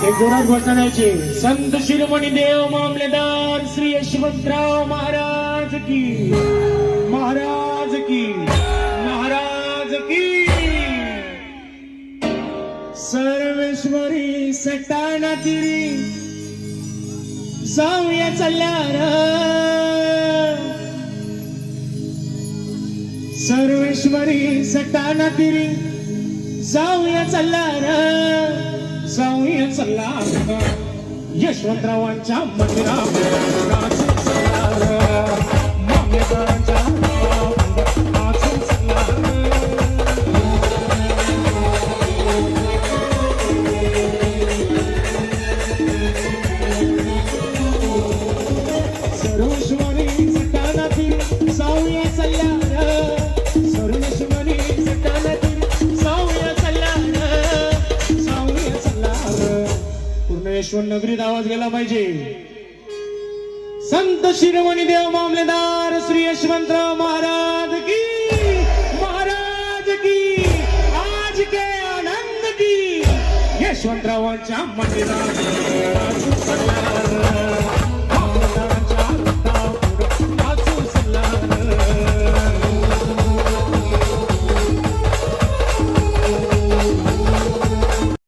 एक जोरात घोषणा द्यायची. संत शिरोमणी देव मामलेदार श्री यशवंतराव महाराज की, महाराज की, महाराज की. सर्वेश्वरी सटाणा तिरी जाऊया चालल्यार, सर्वेश्वरी सटाणा तिरी जाऊया चालल्यार, जाऊया चालल्यार यशवंतरावांच्या मंदिरात नाचून चालल्यार, मामलेदारांच्या नाचून चालल्यार. सर्वेश्वरी सटाणा तिरी जाऊया चालल्यार, सर्वेश्वरी सटाणा तिरी जाऊया चालल्यार, जाऊया चालल्यार. पूर्ण यशवंत नगरीत आवाज गेला पाहिजे. संत शिरोमणी देव मामलेदार श्री यशवंतराव महाराज की, महाराज की. आज के आनंद की यशवंतरावांच्या मंदिरात नाचून चालल्यार.